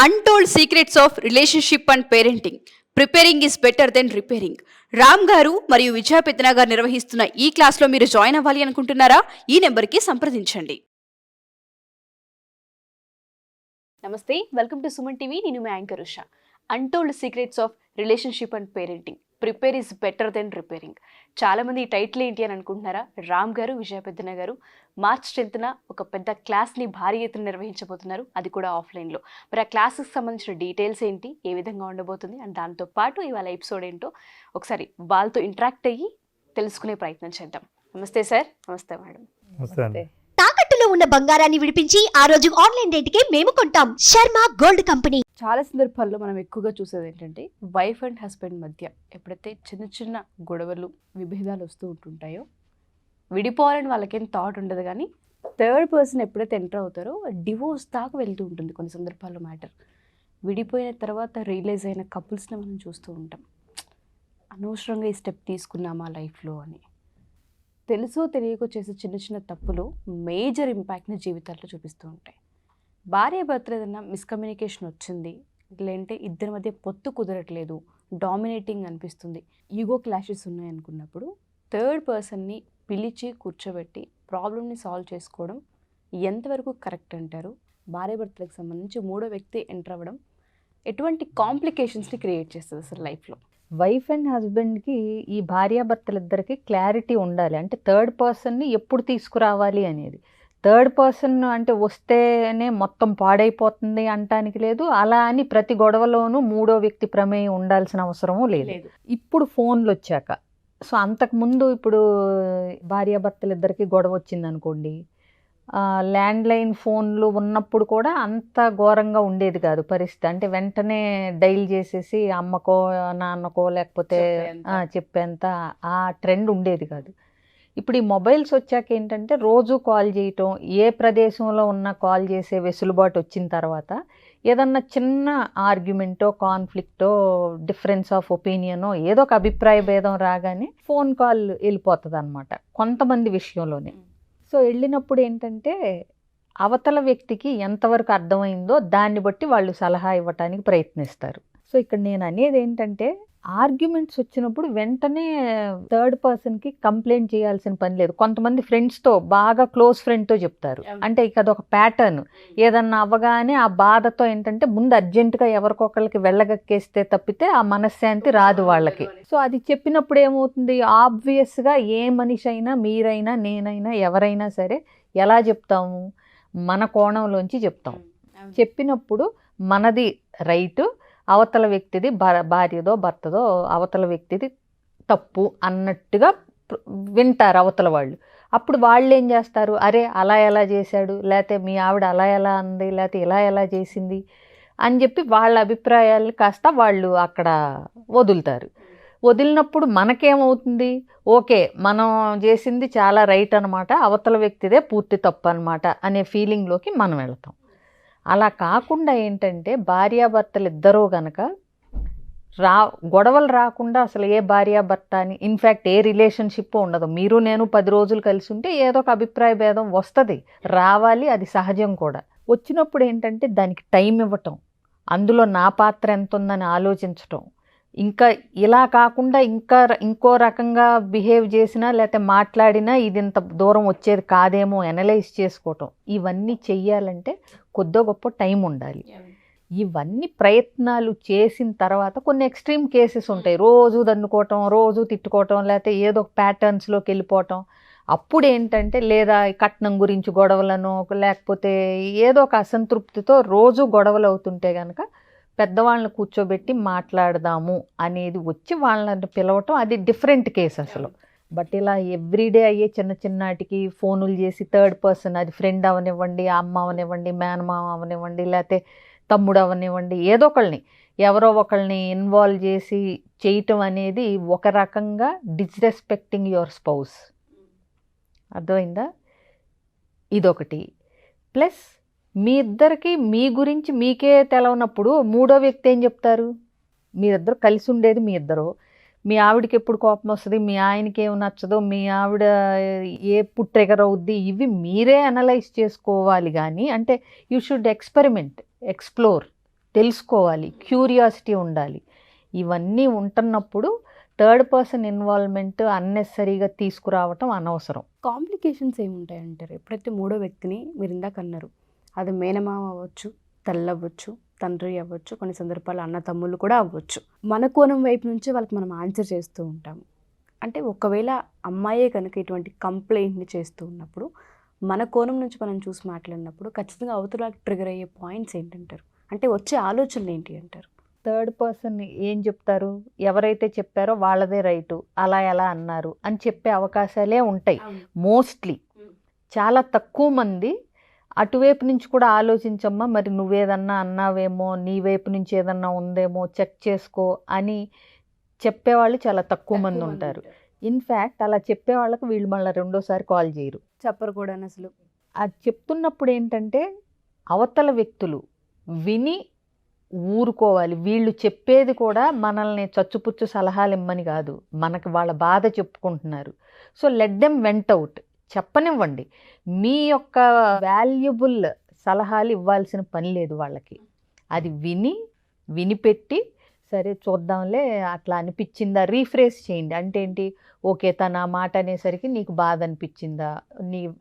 Untold secrets of relationship and parenting preparing is better than repairing. Ram garu మరియు విజయ పెద్దన గారు నిర్వహిస్తున్న ఈ క్లాస్లో మీరు జాయిన్ అవ్వాలి అనుకుంటున్నారా? ఈ నెంబర్కి సంప్రదించండి. నమస్తే, వెల్కమ్ టు సుమన్ టీవీ. నేను మీ anchor Usha. Untold secrets of relationship and parenting prepare is better than repairing. చాలామంది ఈ టైటిల్ ఏంటి అని అనుకుంటున్నారా? రామ్ గారు, విజయ పెద్దన గారు మార్చ్ 10న ఒక పెద్ద క్లాస్ని భారీ ఎత్తున నిర్వహించబోతున్నారు, అది కూడా ఆఫ్లైన్లో. మరి ఆ క్లాస్కి సంబంధించిన డీటెయిల్స్ ఏంటి, ఏ విధంగా ఉండబోతుంది అండ్ దాంతోపాటు ఇవాళ ఎపిసోడ్ ఏంటో ఒకసారి వాళ్ళతో ఇంటరాక్ట్ అయ్యి తెలుసుకునే ప్రయత్నం చేద్దాం. నమస్తే సార్. నమస్తే మేడం. నమస్తే. తాకట్టులో ఉన్న బంగారాన్ని విడిపించి ఆ రోజు ఆన్లైన్ రేటుకే మేము కొంటాం. Sharma gold company. చాలా సందర్భాల్లో మనం ఎక్కువగా చూసేది ఏంటంటే వైఫ్ అండ్ హస్బెండ్ మధ్య ఎప్పుడైతే చిన్న చిన్న గొడవలు, విభేదాలు వస్తూ ఉంటుంటాయో విడిపోవాలని వాళ్ళకేం థాట్ ఉండదు, కానీ థర్డ్ పర్సన్ ఎప్పుడైతే ఎంటర్ అవుతారో డివోర్స్ దాకా వెళ్తూ ఉంటుంది కొన్ని సందర్భాల్లో మ్యాటర్. విడిపోయిన తర్వాత రియలైజ్ అయిన కపుల్స్ని మనం చూస్తూ ఉంటాం. అనవసరంగా ఈ స్టెప్ తీసుకున్నామా లైఫ్లో అని. తెలుసో తెలియకో చేసే చిన్న చిన్న తప్పులు మేజర్ ఇంపాక్ట్ని జీవితాల్లో చూపిస్తూ ఉంటాయి. భార్య భర్తలు ఏదైనా మిస్కమ్యూనికేషన్ వచ్చింది, లేదంటే ఇద్దరి మధ్య పొత్తు కుదరట్లేదు, డామినేటింగ్ అనిపిస్తుంది, ఈగో క్లాషెస్ ఉన్నాయనుకున్నప్పుడు థర్డ్ పర్సన్ని పిలిచి కూర్చోబెట్టి ప్రాబ్లమ్ని సాల్వ్ చేసుకోవడం ఎంతవరకు కరెక్ట్ అంటారు? భార్య భర్తలకు సంబంధించి మూడో వ్యక్తి ఎంటర్ అవ్వడం ఎటువంటి కాంప్లికేషన్స్ని క్రియేట్ చేస్తుంది అసలు లైఫ్లో? వైఫ్ అండ్ హస్బెండ్కి, ఈ భార్యాభర్తలిద్దరికి క్లారిటీ ఉండాలి. అంటే థర్డ్ పర్సన్ని ఎప్పుడు తీసుకురావాలి అనేది. థర్డ్ పర్సన్ అంటే వస్తేనే మొత్తం పాడైపోతుంది అంటానికి లేదు, అలా అని ప్రతి గొడవలోనూ మూడో వ్యక్తి ప్రమేయం ఉండాల్సిన అవసరము లేదు. ఇప్పుడు ఫోన్లు వచ్చాక, సో అంతకుముందు ఇప్పుడు భార్యాభర్తలిద్దరికి గొడవ వచ్చిందనుకోండి, ల్యాండ్లైన్ ఫోన్లు ఉన్నప్పుడు కూడా అంత ఘోరంగా ఉండేది కాదు పరిస్థితి. అంటే వెంటనే డైల్ చేసేసి అమ్మకో నాన్నకో లేకపోతే చెప్పేంత ఆ ట్రెండ్ ఉండేది కాదు. ఇప్పుడు ఈ మొబైల్స్ వచ్చాక ఏంటంటే రోజు కాల్ చేయటం, ఏ ప్రదేశంలో ఉన్న కాల్ చేసే వెసులుబాటు వచ్చిన తర్వాత ఏదన్నా చిన్న ఆర్గ్యుమెంటో, కాన్ఫ్లిక్టో, డిఫరెన్స్ ఆఫ్ ఒపీనియనో, ఏదో ఒక అభిప్రాయ భేదం రాగానే ఫోన్ కాల్ వెళ్ళిపోతుంది అన్నమాట కొంతమంది విషయంలోనే. సో వెళ్ళినప్పుడు ఏంటంటే అవతల వ్యక్తికి ఎంతవరకు అర్థమైందో దాన్ని బట్టి వాళ్ళు సలహా ఇవ్వటానికి ప్రయత్నిస్తారు. సో ఇక్కడ నేను అనేది ఏంటంటే ఆర్గ్యుమెంట్స్ వచ్చినప్పుడు వెంటనే థర్డ్ పర్సన్కి కంప్లైంట్ చేయాల్సిన పని లేదు. కొంతమంది ఫ్రెండ్స్తో, బాగా క్లోజ్ ఫ్రెండ్తో చెప్తారు. అంటే ఇక అదొక ప్యాటర్న్. ఏదన్నా అవ్వగానే ఆ బాధతో ఏంటంటే ముందు అర్జెంటుగా ఎవరికొకరికి వెళ్ళగక్కేస్తే తప్పితే ఆ మనశ్శాంతి రాదు వాళ్ళకి. సో అది చెప్పినప్పుడు ఏమవుతుంది, ఆబ్వియస్గా ఏ మనిషి అయినా, మీరైనా, నేనైనా, ఎవరైనా సరే ఎలా చెప్తాము, మన కోణంలోంచి చెప్తాం. చెప్పినప్పుడు మనది రైటు, అవతల వ్యక్తిది, భార్యదో భర్తదో అవతల వ్యక్తిది తప్పు అన్నట్టుగా వింటారు అవతల వాళ్ళు. అప్పుడు వాళ్ళు ఏం చేస్తారు, అరే అలా ఎలా చేశాడు, లేకపోతే మీ ఆవిడ అలా ఎలా అంది, లేకపోతే ఇలా ఎలా చేసింది అని చెప్పి వాళ్ళ అభిప్రాయాలు కాస్త వాళ్ళు అక్కడ వదులుతారు. వదిలినప్పుడు మనకేమవుతుంది, ఓకే మనం చేసింది చాలా రైట్ అనమాట, అవతల వ్యక్తిదే పూర్తి తప్పు అనమాట అనే ఫీలింగ్లోకి మనం వెళతాం. అలా కాకుండా ఏంటంటే భార్యాభర్తలు ఇద్దరూ కనుక గొడవలు రాకుండా అసలు ఏ భార్యాభర్త అని, ఇన్ఫ్యాక్ట్ ఏ రిలేషన్షిప్ ఉండదు. మీరు నేను 10 రోజులు కలిసి ఉంటే ఏదో ఒక అభిప్రాయ భేదం వస్తుంది, రావాలి, అది సహజం కూడా. వచ్చినప్పుడు ఏంటంటే దానికి టైం ఇవ్వటం, అందులో నా పాత్ర ఎంత ఉందని ఆలోచించటం, ఇంకా ఇలా కాకుండా ఇంకో రకంగా బిహేవ్ చేసినా లేకపోతే మాట్లాడినా ఇది ఇంత దూరం వచ్చేది కాదేమో అనలైజ్ చేసుకోవటం, ఇవన్నీ చెయ్యాలంటే కొద్దో గొప్ప టైం ఉండాలి. ఇవన్నీ ప్రయత్నాలు చేసిన తర్వాత కొన్ని ఎక్స్ట్రీమ్ కేసెస్ ఉంటాయి. రోజు దన్నుకోవటం, రోజు తిట్టుకోవటం, లేకపోతే ఏదో ఒక ప్యాటర్న్స్లోకి వెళ్ళిపోవటం. అప్పుడు ఏంటంటే లేదా కట్నం గురించి గొడవలను, లేకపోతే ఏదో ఒక అసంతృప్తితో రోజు గొడవలు అవుతుంటే కనుక పెద్దవాళ్ళని కూర్చోబెట్టి మాట్లాడదాము అనేది వచ్చి వాళ్ళని పిలవటం, అది డిఫరెంట్ కేసు అసలు. బట్ ఇలా ఎవ్రీడే అయ్యే చిన్న చిన్నటికి ఫోనులు చేసి థర్డ్ పర్సన్, అది ఫ్రెండ్ అవనివ్వండి, అమ్మ అవనివ్వండి, మేనమామ అవనివ్వండి, లేకపోతే తమ్ముడు అవనివ్వండి, ఏదో ఒకళ్ళని ఎవరో ఒకళ్ళని ఇన్వాల్వ్ చేసి చేయటం అనేది ఒక రకంగా డిస్రెస్పెక్టింగ్ యువర్ స్పౌస్. అర్థమైందా? ఇదొకటి. ప్లస్ మీ ఇద్దరికి మీ గురించి మీకే తెలవనప్పుడు మూడో వ్యక్తి ఏం చెప్తారు? మీరిద్దరు కలిసి ఉండేది మీ ఇద్దరు. మీ ఆవిడకి ఎప్పుడు కోపం వస్తుంది, మీ ఆయనకి ఏమి నచ్చదో, మీ ఆవిడ ఎప్పుడు ట్రిగర్ అవుద్ది, ఇవి మీరే అనలైజ్ చేసుకోవాలి. కానీ అంటే యూ షుడ్ ఎక్స్పెరిమెంట్, ఎక్స్ప్లోర్. తెలుసుకోవాలి, క్యూరియాసిటీ ఉండాలి. ఇవన్నీ ఉంటున్నప్పుడు థర్డ్ పర్సన్ ఇన్వాల్వ్మెంట్ అన్నెసరీగా తీసుకురావటం అనవసరం. కాంప్లికేషన్స్ ఏముంటాయి అంటారు? ఎప్పుడైతే మూడో వ్యక్తిని మీరు ఇందాక అన్నారు, అది మేనమామ అవ్వచ్చు, తల్లి అవ్వచ్చు, తండ్రి అవ్వచ్చు, కొన్ని సందర్భాలు అన్న తమ్ముళ్ళు కూడా అవ్వచ్చు. మన కోణం వైపు నుంచి వాళ్ళకి మనం ఆన్సర్ చేస్తూ ఉంటాము. అంటే ఒకవేళ అమ్మాయే కనుక ఇటువంటి కంప్లైంట్ని చేస్తూ ఉన్నప్పుడు మన కోణం నుంచి మనం చూసి మాట్లాడినప్పుడు ఖచ్చితంగా అవతల ట్రిగర్ అయ్యే పాయింట్స్ ఏంటంటారు? అంటే వచ్చే ఆలోచనలు ఏంటి అంటారు? థర్డ్ పర్సన్ ఏం చెప్తారు, ఎవరైతే చెప్పారో వాళ్ళదే రైటు, అలా ఎలా అన్నారు అని చెప్పే అవకాశాలే ఉంటాయి మోస్ట్లీ. చాలా తక్కువ మంది అటువైపు నుంచి కూడా ఆలోచించమ్మా, మరి నువ్వేదన్నా అన్నావేమో, నీ వైపు నుంచి ఏదన్నా ఉందేమో చెక్ చేసుకో అని చెప్పేవాళ్ళు చాలా తక్కువ మంది ఉంటారు. ఇన్ఫ్యాక్ట్ అలా చెప్పే వాళ్ళకి వీళ్ళు మళ్ళీ రెండోసారి కాల్ చేయరు, చెప్పరు కూడా అసలు. అది చెప్తున్నప్పుడు ఏంటంటే అవతల వ్యక్తులు విని ఊరుకోవాలి. వీళ్ళు చెప్పేది కూడా మనల్ని చచ్చుపుచ్చు సలహాలు ఇమ్మని కాదు, మనకి వాళ్ళ బాధ చెప్పుకుంటున్నారు. So let them went out, చెప్పనివ్వండి. మీ యొక్క వాల్యుబుల్ సలహాలు ఇవ్వాల్సిన పని లేదు వాళ్ళకి. అది వినిపెట్టి సరే చూద్దాంలే అట్లా అనిపించిందా రీఫ్రేస్ చేయండి. అంటే ఏంటి, ఓకే తన మాట అనేసరికి నీకు బాధ అనిపించిందా,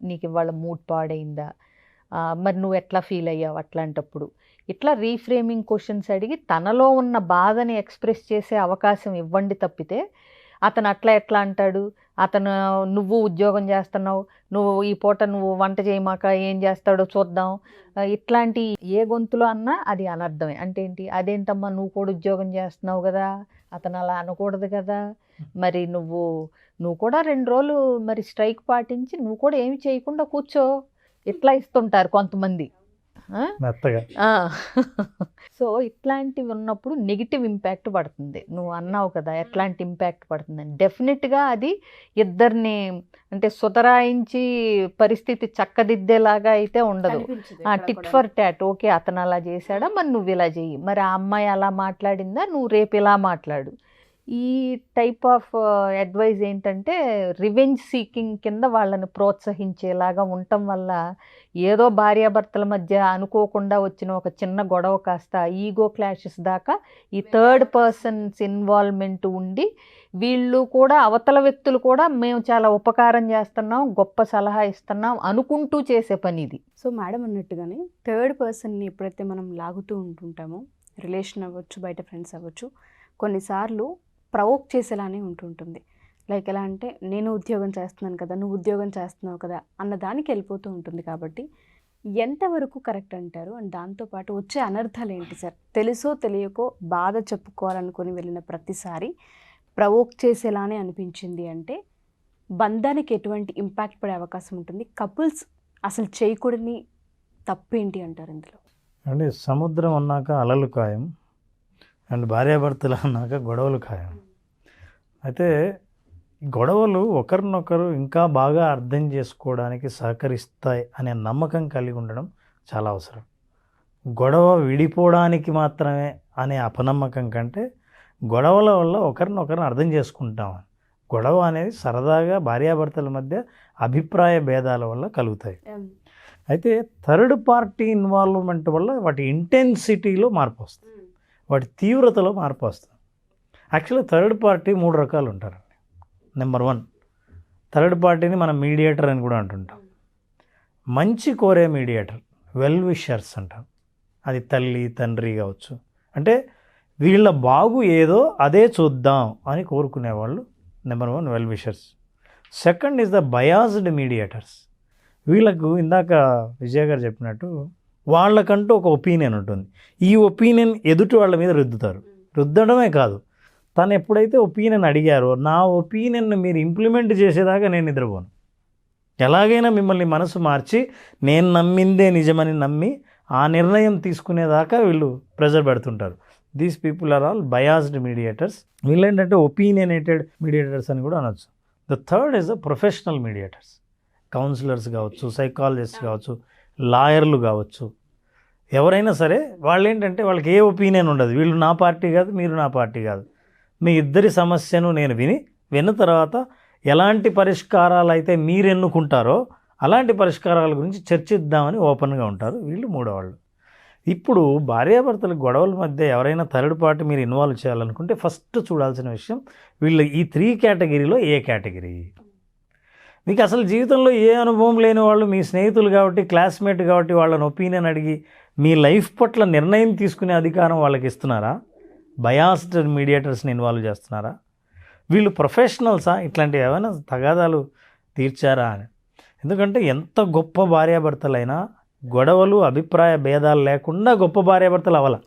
నీకు ఇవాళ మూడ్ పాడైందా, మరి నువ్వు ఎట్లా ఫీల్ అయ్యావు అట్లాంటప్పుడు ఇట్లా రీఫ్రేమింగ్ క్వశ్చన్స్ అడిగి తనలో ఉన్న బాధని ఎక్స్ప్రెస్ చేసే అవకాశం ఇవ్వండి. తప్పితే అతను అట్లా ఎట్లా అంటాడు, అతను నువ్వు ఉద్యోగం చేస్తున్నావు, నువ్వు ఈ పూట నువ్వు వంట చేయమాక ఏం చేస్తాడో చూద్దాం, ఇట్లాంటి ఏ గొంతులో అన్నా అది అనర్థమే. అంటే ఏంటి, అదేంటమ్మా నువ్వు కూడా ఉద్యోగం చేస్తున్నావు కదా, అతను అలా అనకూడదు కదా, మరి నువ్వు కూడా 2 రోజులు మరి స్ట్రైక్ పాటించి నువ్వు కూడా ఏమి చేయకుండా కూర్చో, ఇట్లా ఇస్తుంటారు కొంతమంది. సో ఇట్లాంటివి ఉన్నప్పుడు నెగిటివ్ ఇంపాక్ట్ పడుతుంది. నువ్వు అన్నావు కదా ఎట్లాంటి ఇంపాక్ట్ పడుతుందని. డెఫినెట్గా అది ఇద్దరిని అంటే సుతరాయించి పరిస్థితి చక్కదిద్దేలాగా అయితే ఉండదు. టిట్ ఫర్ టాట్, ఓకే అతను అలా చేశాడా, మరి నువ్వు ఇలా చెయ్యి, మరి ఆ అమ్మాయి అలా మాట్లాడిందా, నువ్వు రేపు ఇలా మాట్లాడు. ఈ టైప్ ఆఫ్ అడ్వైజ్ ఏంటంటే రివెంజ్ సీకింగ్ కింద వాళ్ళని ప్రోత్సహించేలాగా ఉండటం వల్ల ఏదో భార్యాభర్తల మధ్య అనుకోకుండా వచ్చిన ఒక చిన్న గొడవ కాస్త ఈగో క్లాషెస్ దాకా ఈ థర్డ్ పర్సన్స్ ఇన్వాల్వ్మెంట్ ఉండి వీళ్ళు కూడా అవతల వ్యక్తులు కూడా మేము చాలా ఉపకారం చేస్తున్నాం, గొప్ప సలహా ఇస్తున్నాం అనుకుంటూ చేసే పని ఇది. సో మేడం అన్నట్టుగానే థర్డ్ పర్సన్ని ఎప్పుడైతే మనం లాగుతూ ఉంటుంటామో, రిలేషన్ అవ్వచ్చు, బయట ఫ్రెండ్స్ అవ్వచ్చు, కొన్నిసార్లు ప్రవోక్ చేసేలానే ఉంటుంటుంది. లైక్ ఎలా అంటే నేను ఉద్యోగం చేస్తున్నాను కదా, నువ్వు ఉద్యోగం చేస్తున్నావు కదా అన్న దానికి వెళ్ళిపోతూ ఉంటుంది. కాబట్టి ఎంతవరకు కరెక్ట్ అంటారు? అండ్ దాంతోపాటు వచ్చే అనర్థాలు ఏంటి సార్? తెలుసో తెలియకో బాధ చెప్పుకోవాలనుకుని వెళ్ళిన ప్రతిసారి ప్రవోక్ చేసేలానే అనిపించింది అంటే బంధానికి ఎటువంటి ఇంపాక్ట్ పడే అవకాశం ఉంటుంది? కపుల్స్ అసలు చేయకూడని తప్పేంటి అంటారు ఇందులో? అంటే సముద్రం అన్నాక అలలు ఖాయం, అండ్ భార్యాభర్తలు అన్నాక గొడవలు ఖాయం. అయితే గొడవలు ఒకరినొకరు ఇంకా బాగా అర్థం చేసుకోవడానికి సహకరిస్తాయి అనే నమ్మకం కలిగి ఉండడం చాలా అవసరం. గొడవ విడిపోవడానికి మాత్రమే అనే అపనమ్మకం కంటే గొడవల వల్ల ఒకరినొకరిని అర్థం చేసుకుంటాం. గొడవ అనేది సరదాగా భార్యాభర్తల మధ్య అభిప్రాయ భేదాల వల్ల కలుగుతాయి. అయితే థర్డ్ పార్టీ ఇన్వాల్వ్మెంట్ వల్ల వాటి ఇంటెన్సిటీలో మార్పు వస్తుంది, వాటి తీవ్రతలో మార్పు వస్తుంది. యాక్చువల్లీ థర్డ్ పార్టీ 3 రకాలు ఉంటారండి. నెంబర్ 1, థర్డ్ పార్టీని మనం మీడియేటర్ అని కూడా అంటుంటాం. మంచి కోరే మీడియేటర్, వెల్ విషర్స్ అంటాం. అది తల్లి తండ్రి కావచ్చు. అంటే వీళ్ళ బాగు ఏదో అదే చూద్దాం అని కోరుకునేవాళ్ళు number 1 well wishers. Second is the biased mediators. వీళ్ళకు ఇందాక విజయ్ గారు చెప్పినట్టు వాళ్ళకంటూ ఒక ఒపీనియన్ ఉంటుంది. ఈ ఒపీనియన్ ఎదుటి వాళ్ళ మీద రుద్దుతారు. రుద్దడమే కాదు, తను ఎప్పుడైతే ఒపీనియన్ అడిగారో నా ఒపీనియన్ని మీరు ఇంప్లిమెంట్ చేసేదాకా నేను నిద్రపోను, ఎలాగైనా మిమ్మల్ని మనసు మార్చి నేను నమ్మిందే నిజమని నమ్మి ఆ నిర్ణయం తీసుకునేదాకా వీళ్ళు ప్రెజర్ పెడుతుంటారు. These people are all biased mediators. వీళ్ళు ఏంటంటే ఒపీనియనేటెడ్ మీడియేటర్స్ అని కూడా అనొచ్చు. The third is the professional mediators. Counsellors కావచ్చు, సైకాలజిస్ట్ కావచ్చు, లాయర్లు కావచ్చు, ఎవరైనా సరే వాళ్ళు ఏంటంటే వాళ్ళకి ఏ ఒపీనియన్ ఉండదు. వీళ్ళు నా పార్టీ కాదు, మీరు నా పార్టీ కాదు, మీ ఇద్దరి సమస్యను నేను విన్న తర్వాత ఎలాంటి పరిష్కారాలు అయితే మీరు ఎన్నుకుంటారో అలాంటి పరిష్కారాల గురించి చర్చిద్దామని ఓపెన్గా ఉంటారు. వీళ్ళు 3వ వాళ్ళు. ఇప్పుడు భార్యాభర్తల గొడవల మధ్య ఎవరైనా థర్డ్ పార్టీ మీరు ఇన్వాల్వ్ చేయాలనుకుంటే ఫస్ట్ చూడాల్సిన విషయం వీళ్ళు ఈ 3 కేటగిరీలో ఏ కేటగిరీ. మీకు అసలు జీవితంలో ఏ అనుభవం లేని వాళ్ళు మీ స్నేహితులు కాబట్టి, క్లాస్మేట్ కాబట్టి వాళ్ళని ఒపీనియన్ అడిగి మీ లైఫ్ పట్ల నిర్ణయం తీసుకునే అధికారం వాళ్ళకి ఇస్తున్నారా? బయాస్డ్ మీడియేటర్స్ని ఇన్వాల్వ్ చేస్తున్నారా? వీళ్ళు ప్రొఫెషనల్సా? ఇట్లాంటివి ఏమైనా తగాదాలు తీర్చారా అని. ఎందుకంటే ఎంత గొప్ప భార్యాభర్తలైనా గొడవలు, అభిప్రాయ భేదాలు లేకుండా గొప్ప భార్యాభర్తలు అవ్వాలి.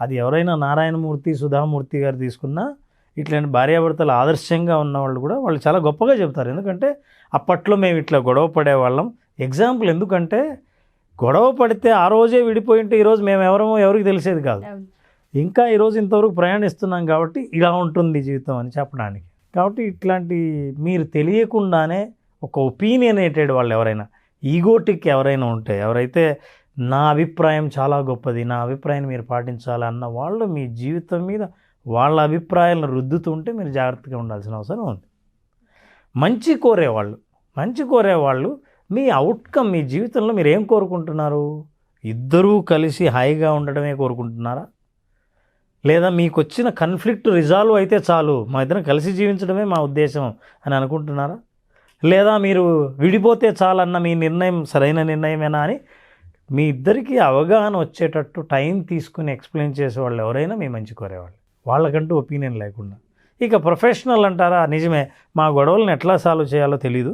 అది ఎవరైనా నారాయణమూర్తి, సుధామూర్తి గారు తీసుకున్నా ఇట్లాంటి భార్యాభర్తలు ఆదర్శంగా ఉన్నవాళ్ళు కూడా వాళ్ళు చాలా గొప్పగా చెబుతారు. ఎందుకంటే అప్పట్లో మేము ఇట్లా గొడవ పడేవాళ్ళం. ఎగ్జాంపుల్ ఎందుకంటే గొడవ పడితే ఆ రోజే విడిపోయి ఉంటే ఈరోజు మేము ఎవరికి తెలిసేది కాదు. ఇంకా ఈరోజు ఇంతవరకు ప్రయాణిస్తున్నాం కాబట్టి ఇలా ఉంటుంది జీవితం అని చెప్పడానికి. కాబట్టి ఇట్లాంటి మీరు తెలియకుండానే ఒక ఒపీనియనేటెడ్ వాళ్ళు ఎవరైనా, ఈగోటిక్ ఎవరైనా ఉంటే, ఎవరైతే నా అభిప్రాయం చాలా గొప్పది, నా అభిప్రాయాన్ని మీరు పాటించాలి అన్న వాళ్ళు మీ జీవితం మీద వాళ్ళ అభిప్రాయాలను రుద్దుతుంటే మీరు జాగ్రత్తగా ఉండాల్సిన అవసరం ఉంది. మంచి కోరేవాళ్ళు మీ అవుట్కమ్, మీ జీవితంలో మీరు ఏం కోరుకుంటున్నారు? ఇద్దరూ కలిసి హాయిగా ఉండడమే కోరుకుంటున్నారా? లేదా మీకు వచ్చిన కన్ఫ్లిక్ట్ రిజాల్వ్ అయితే చాలు, మా ఇద్దరం కలిసి జీవించడమే మా ఉద్దేశం అని అనుకుంటున్నారా? లేదా మీరు విడిపోతే చాలన్న మీ నిర్ణయం సరైన నిర్ణయమేనా అని మీ ఇద్దరికీ అవగాహన వచ్చేటట్టు టైం తీసుకుని ఎక్స్ప్లెయిన్ చేసేవాళ్ళు ఎవరైనా మీ మంచి కోరేవాళ్ళు, వాళ్ళకంటూ ఒపీనియన్ లేకుండా. ఇక ప్రొఫెషనల్ అంటారా? నిజమే, మా గొడవలను ఎట్లా సాల్వ్ చేయాలో తెలీదు,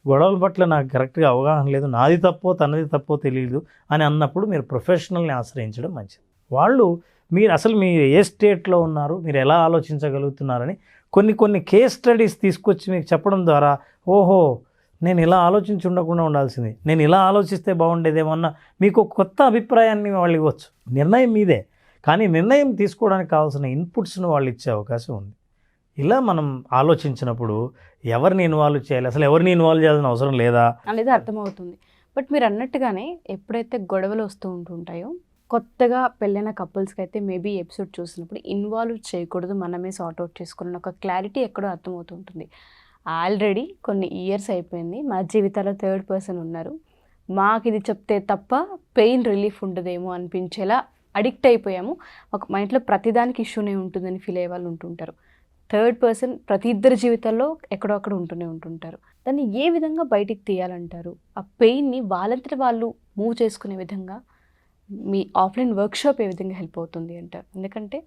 గొడవల పట్ల నాకు కరెక్ట్గా అవగాహన లేదు, నాది తప్పో తనది తప్పో తెలియదు అని అన్నప్పుడు మీరు ప్రొఫెషనల్ని ఆశ్రయించడం మంచిది. వాళ్ళు మీరు ఏ స్టేట్లో ఉన్నారు, మీరు ఎలా ఆలోచించగలుగుతున్నారని కొన్ని కేస్ స్టడీస్ తీసుకొచ్చి మీకు చెప్పడం ద్వారా, ఓహో నేను ఇలా ఆలోచించి ఉండకుండా ఉండాల్సింది, నేను ఇలా ఆలోచిస్తే బాగుండేదేమో అన్న మీకు కొత్త అభిప్రాయాన్ని వాళ్ళు ఇవ్వచ్చు. నిర్ణయం మీదే, కానీ నిర్ణయం తీసుకోవడానికి కావాల్సిన ఇన్పుట్స్ను వాళ్ళు ఇచ్చే అవకాశం ఉంది. ఇలా మనం ఆలోచించినప్పుడు ఎవరిని ఇన్వాల్వ్ చేయాలి, అసలు ఎవరిని ఇన్వాల్వ్ చేయాల్సిన అవసరం లేదా అనేది అర్థమవుతుంది. బట్ మీరు అన్నట్టుగానే ఎప్పుడైతే గొడవలు వస్తూ ఉంటుంటాయో, కొత్తగా పెళ్ళైన కపుల్స్కి అయితే మేబీ ఎపిసోడ్ చూసినప్పుడు ఇన్వాల్వ్ చేయకూడదు, మనమే సార్ట్అవుట్ చేసుకున్న ఒక క్లారిటీ ఎక్కడో అర్థమవుతుంటుంది. ఆల్రెడీ కొన్ని ఇయర్స్ అయిపోయింది, మా జీవితాల్లో థర్డ్ పర్సన్ ఉన్నారు, మాకు ఇది చెప్తే తప్ప పెయిన్ రిలీఫ్ ఉండదేమో అనిపించేలా అడిక్ట్ అయిపోయాము, ఒక మా ఇంట్లో ప్రతిదానికి ఇష్యూనే ఉంటుందని ఫీల్ అయ్యే వాళ్ళు ఉంటుంటారు. థర్డ్ పర్సన్ ప్రతి ఇద్దరి జీవితాల్లో ఎక్కడో అక్కడ ఉంటూనే ఉంటుంటారు. దాన్ని ఏ విధంగా బయటికి తీయాలంటారు? ఆ పెయిన్ని వాళ్ళంతటి వాళ్ళు మూవ్ చేసుకునే విధంగా మీ ఆఫ్లైన్ వర్క్షాప్ ఏ విధంగా హెల్ప్ అవుతుంది అంటారు? ఎందుకంటే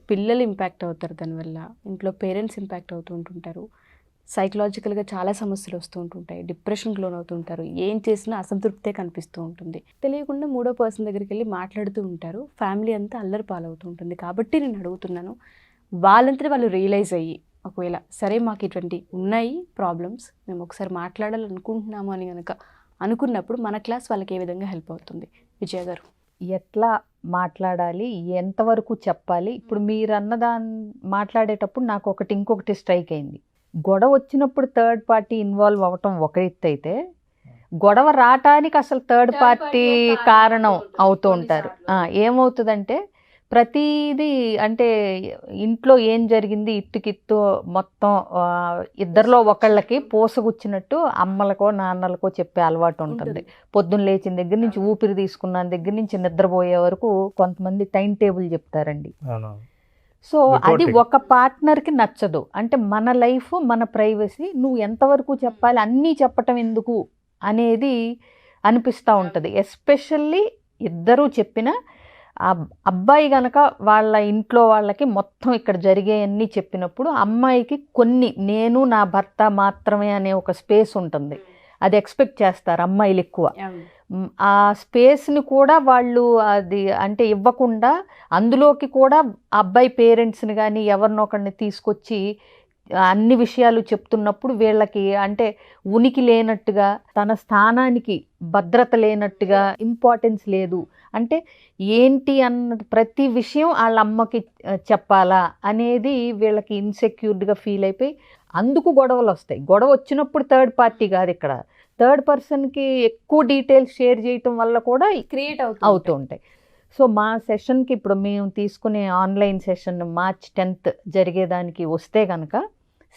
పిల్లలు ఇంపాక్ట్ అవుతారు దానివల్ల, ఇంట్లో పేరెంట్స్ ఇంపాక్ట్ అవుతూ ఉంటుంటారు, సైకలాజికల్గా చాలా సమస్యలు వస్తూ ఉంటుంటాయి, డిప్రెషన్కి లోన్ అవుతుంటారు, ఏం చేసినా అసంతృప్తే కనిపిస్తూ ఉంటుంది. తెలియకుండా మూడో పర్సన్ దగ్గరికి వెళ్ళి మాట్లాడుతూ ఉంటారు, ఫ్యామిలీ అంతా అల్లరి పాలవుతూ ఉంటుంది. కాబట్టి నేను అడుగుతున్నాను, వాళ్ళంతటి వాళ్ళు రియలైజ్ అయ్యి ఒకవేళ సరే మాకు ఇటువంటి ఉన్నాయి ప్రాబ్లమ్స్, మేము ఒకసారి మాట్లాడాలనుకుంటున్నాము అని కనుక అనుకున్నప్పుడు మన క్లాస్ వాళ్ళకి ఏ విధంగా హెల్ప్ అవుతుంది? విజయ గారు, ఎట్లా మాట్లాడాలి, ఎంతవరకు చెప్పాలి? ఇప్పుడు మీరు మాట్లాడేటప్పుడు నాకు ఇంకొకటి స్ట్రైక్ అయింది. గొడవ వచ్చినప్పుడు థర్డ్ పార్టీ ఇన్వాల్వ్ అవ్వటం ఒక ఎత్తు అయితే, గొడవ రావటానికి అసలు థర్డ్ పార్టీ కారణం అవుతూ ఉంటారు. ఏమవుతుందంటే ప్రతిదీ అంటే ఇంట్లో ఏం జరిగింది ఇత్తుకిత్తు మొత్తం ఇద్దరిలో ఒకళ్ళకి పోసగుచ్చినట్టు అమ్మలకో నాన్నలకో చెప్పే అలవాటు ఉంటుంది. పొద్దున్న లేచిన దగ్గర నుంచి ఊపిరి తీసుకున్న దగ్గర నుంచి నిద్రపోయే వరకు కొంతమంది టైం టేబుల్ చెప్తారండి. సో అది ఒక పార్ట్నర్కి నచ్చదు. అంటే మన లైఫ్, మన ప్రైవసీ, నువ్వు ఎంతవరకు చెప్పాలి, అన్నీ చెప్పటం ఎందుకు అనేది అనిపిస్తూ ఉంటుంది. ఎస్పెషల్లీ ఇద్దరూ చెప్పిన అబ్బాయి గనక వాళ్ళ ఇంట్లో వాళ్ళకి మొత్తం ఇక్కడ జరిగేవన్నీ చెప్పినప్పుడు అమ్మాయికి కొన్ని నేను నా భర్త మాత్రమే అనే ఒక స్పేస్ ఉంటుంది, అది ఎక్స్పెక్ట్ చేస్తారు అమ్మాయిలు ఎక్కువ. ఆ స్పేస్ని కూడా వాళ్ళు అది అంటే ఇవ్వకుండా అందులోకి కూడా అబ్బాయి పేరెంట్స్ని కానీ ఎవరినొకరిని తీసుకొచ్చి అన్ని విషయాలు చెప్తున్నప్పుడు వీళ్ళకి అంటే ఉనికి లేనట్టుగా, తన స్థానానికి భద్రత లేనట్టుగా, ఇంపార్టెన్స్ లేదు అంటే ఏంటి అన్నది ప్రతి విషయం వాళ్ళ అమ్మకి చెప్పాలా అనేది వీళ్ళకి ఇన్సెక్యూర్డ్గా ఫీల్ అయిపోయి అందుకు గొడవలు వస్తాయి. గొడవ వచ్చినప్పుడు థర్డ్ పార్టీ కాదు, ఇక్కడ థర్డ్ పర్సన్కి ఎక్కువ డీటెయిల్స్ షేర్ చేయటం వల్ల కూడా క్రియేట్ అవుతూ ఉంటాయి. సో మా సెషన్కి ఇప్పుడు మేము తీసుకునే ఆన్లైన్ సెషన్ March 10th జరిగేదానికి వస్తే కనుక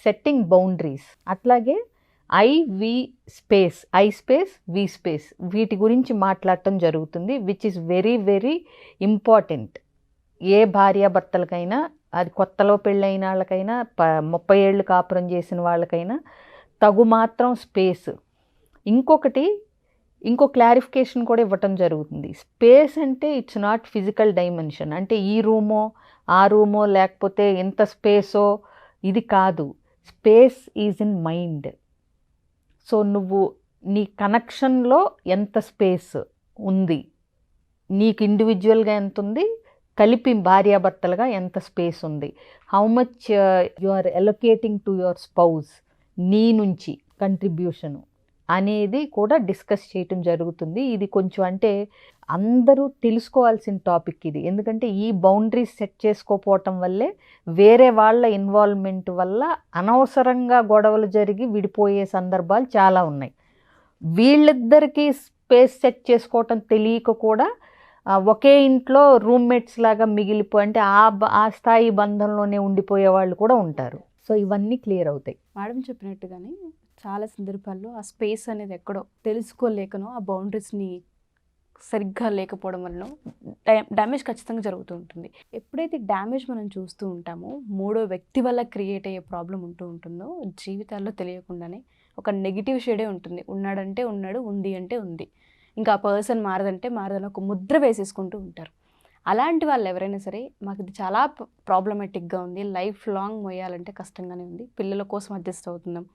సెట్టింగ్ బౌండరీస్, అట్లాగే ఐ స్పేస్ వి స్పేస్ వీటి గురించి మాట్లాడటం జరుగుతుంది, which is very very important. ఏ భార్యాభర్తలకైనా, అది కొత్తలో పెళ్ళైన వాళ్ళకైనా 30 ఏళ్ళు కాపురం చేసిన వాళ్ళకైనా తగు మాత్రం స్పేస్. ఇంకో క్లారిఫికేషన్ కూడా ఇవ్వటం జరుగుతుంది. స్పేస్ అంటే ఇట్స్ నాట్ ఫిజికల్ డైమెన్షన్, అంటే ఈ రూమో ఆ రూమో లేకపోతే ఎంత స్పేసో ఇది కాదు. Space is in mind. So నువ్వు నీ కనెక్షన్లో ఎంత స్పేస్ ఉంది, నీకు ఇండివిజువల్గా ఎంత ఉంది, కలిపి భార్యాభర్తలుగా ఎంత స్పేస్ ఉంది, how much you are allocating to your spouse, నీ నుంచి కంట్రిబ్యూషను అనేది కూడా డిస్కస్ చేయటం జరుగుతుంది. ఇది కొంచెం అంటే అందరూ తెలుసుకోవాల్సిన టాపిక్ ఇది. ఎందుకంటే ఈ బౌండరీస్ సెట్ చేసుకోకపోవటం వల్లే వేరే వాళ్ళ ఇన్వాల్వ్మెంట్ వల్ల అనవసరంగా గొడవలు జరిగి విడిపోయే సందర్భాలు చాలా ఉన్నాయి. వీళ్ళిద్దరికీ స్పేస్ సెట్ చేసుకోవటం తెలియక కూడా ఒకే ఇంట్లో రూమ్మేట్స్ లాగా అంటే ఆ స్థాయి బంధంలోనే ఉండిపోయే వాళ్ళు కూడా ఉంటారు. సో ఇవన్నీ క్లియర్ అవుతాయి. మేడం చెప్పినట్టుగానే చాలా సందర్భాల్లో ఆ స్పేస్ అనేది ఎక్కడో తెలుసుకోలేకనో, ఆ బౌండరీస్ని సరిగ్గా లేకపోవడం వల్ల డ్యామేజ్ ఖచ్చితంగా జరుగుతూ ఉంటుంది. ఎప్పుడైతే డ్యామేజ్ మనం చూస్తూ ఉంటామో, మూడో వ్యక్తి వల్ల క్రియేట్ అయ్యే ప్రాబ్లం ఉంటుందో జీవితాల్లో తెలియకుండానే ఒక నెగిటివ్ షేడే ఉంటుంది. ఉన్నాడంటే ఉన్నాడు, ఉంది అంటే ఉంది, ఇంకా ఆ పర్సన్ మారదంటే మారదని ఒక ముద్ర వేసేసుకుంటూ ఉంటారు. అలాంటి వాళ్ళు ఎవరైనా సరే, మాకు ఇది చాలా ప్రాబ్లమేటిక్గా ఉంది, లైఫ్ లాంగ్ మోయాలంటే కష్టంగానే ఉంది, పిల్లల కోసం అడ్జస్ట్ అవుతున్నాం,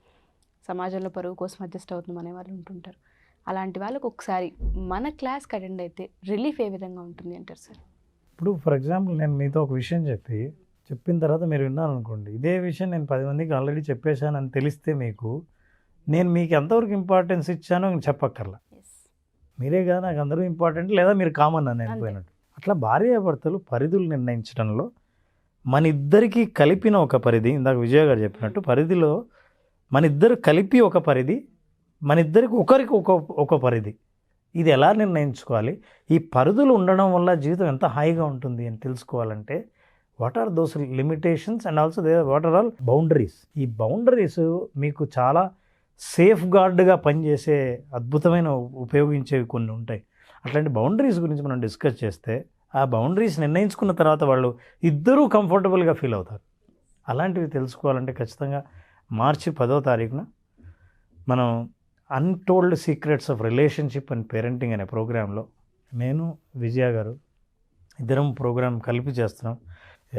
సమాజంలో పరువు కోసం అడ్జస్ట్ అవుతున్నాం అనే వాళ్ళు ఉంటుంటారు. అలాంటి వాళ్ళకు ఒకసారి మన క్లాస్కి అటెండ్ అయితే రిలీఫ్ ఏ విధంగా ఉంటుంది అంటారు సార్? ఇప్పుడు ఫర్ ఎగ్జాంపుల్ నేను మీతో ఒక విషయం చెప్పిన తర్వాత మీరు విన్నాను అనుకోండి, ఇదే విషయం నేను 10 మందికి ఆల్రెడీ చెప్పేశానని తెలిస్తే నేను మీకు ఎంతవరకు ఇంపార్టెన్స్ ఇచ్చానో చెప్పక్కర్లా. మీరే కదా నాకు అందరూ ఇంపార్టెంట్, లేదా మీరు కామన్ అని అయిపోయినట్టు. అట్లా భార్యాభర్తలు పరిధులు నిర్ణయించడంలో మన ఇద్దరికి కలిపిన ఒక పరిధి, ఇందాక విజయ్ గారు చెప్పినట్టు పరిధిలో మన ఇద్దరు కలిపి ఒక పరిధి, మన ఇద్దరికి ఒకరికి ఒక పరిధి, ఇది ఎలా నిర్ణయించుకోవాలి, ఈ పరిధులు ఉండడం వల్ల జీవితం ఎంత హాయిగా ఉంటుంది అని తెలుసుకోవాలంటే what are those limitations and also what are all boundaries. ఈ బౌండరీస్ మీకు చాలా సేఫ్ గార్డ్గా పనిచేసే అద్భుతమైన ఉపయోగించేవి కొన్ని ఉంటాయి. అట్లాంటి బౌండరీస్ గురించి మనం డిస్కస్ చేస్తే ఆ బౌండరీస్ నిర్ణయించుకున్న తర్వాత వాళ్ళు ఇద్దరూ కంఫర్టబుల్గా ఫీల్ అవుతారు. అలాంటివి తెలుసుకోవాలంటే ఖచ్చితంగా మార్చి 10వ తారీఖున మనం untold secrets of relationship and parenting అనే ప్రోగ్రాంలో నేను విజయ గారు ఇద్దరం ప్రోగ్రాం కలిపి చేస్తున్నాం.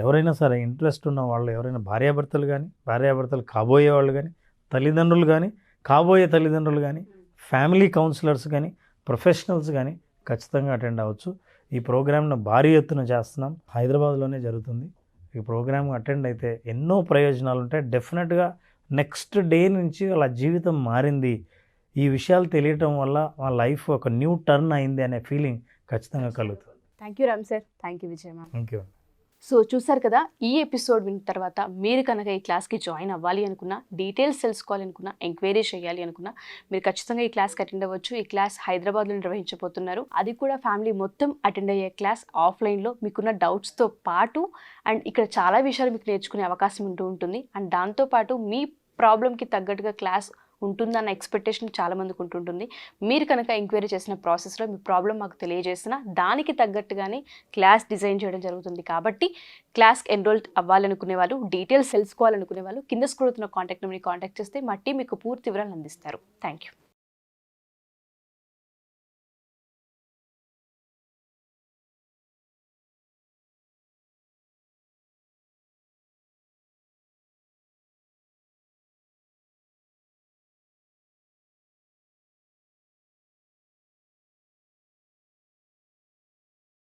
ఎవరైనా సరే ఇంట్రెస్ట్ ఉన్న వాళ్ళు, ఎవరైనా భార్యాభర్తలు కాబోయే వాళ్ళు కానీ, తల్లిదండ్రులు కానీ, కాబోయే తల్లిదండ్రులు కానీ, ఫ్యామిలీ కౌన్సిలర్స్ కానీ, ప్రొఫెషనల్స్ కానీ ఖచ్చితంగా అటెండ్ అవ్వచ్చు. ఈ ప్రోగ్రామ్ను భారీ ఎత్తున చేస్తున్నాం, హైదరాబాద్లోనే జరుగుతుంది. ఈ ప్రోగ్రామ్ అటెండ్ అయితే ఎన్నో ప్రయోజనాలు ఉంటాయి. డెఫినెట్గా నెక్స్ట్ డే నుంచి వాళ్ళ జీవితం మారింది, ఈ విషయాలు తెలియటం వల్ల వాళ్ళ లైఫ్ ఒక న్యూ టర్న్ అయింది అనే ఫీలింగ్ ఖచ్చితంగా కలుగుతుంది. Thank you Ram sir. Thank you Vijay ma'am. Thank you. So చూసారు కదా, ఈ ఎపిసోడ్ విన్న తర్వాత మీరు కనుక ఈ క్లాస్కి జాయిన్ అవ్వాలి అనుకున్నా, డీటెయిల్స్ తెలుసుకోవాలనుకున్నా, ఎంక్వైరీ చేయాలి అనుకున్నా మీరు ఖచ్చితంగా ఈ క్లాస్కి అటెండ్ అవ్వచ్చు. ఈ క్లాస్ హైదరాబాద్లో నిర్వహించబోతున్నారు. అది కూడా ఫ్యామిలీ మొత్తం అటెండ్ అయ్యే క్లాస్. ఆఫ్లైన్లో మీకున్న డౌట్స్తో పాటు అండ్ ఇక్కడ చాలా విషయాలు మీకు నేర్చుకునే అవకాశం ఉంటుంది. అండ్ దాంతోపాటు మీ ప్రాబ్లంకి తగ్గట్టుగా క్లాస్ ఉంటుందన్న ఎక్స్పెక్టేషన్ చాలామందికి ఉంటుంటుంది. మీరు కనుక ఎంక్వైరీ చేసిన ప్రాసెస్లో మీ ప్రాబ్లం మాకు తెలియజేసిన దానికి తగ్గట్టుగానే క్లాస్ డిజైన్ చేయడం జరుగుతుంది. కాబట్టి క్లాస్కి ఎన్రోల్ అవ్వాలనుకునే వాళ్ళు, డీటెయిల్స్ తెలుసుకోవాలనుకునే వాళ్ళు కింద స్క్రోల్ అవుతున్న కాంటాక్ట్ నెంబర్ని కాంటాక్ట్ చేస్తే మా టీం మీకు పూర్తి వివరాలు అందిస్తారు. Thank you.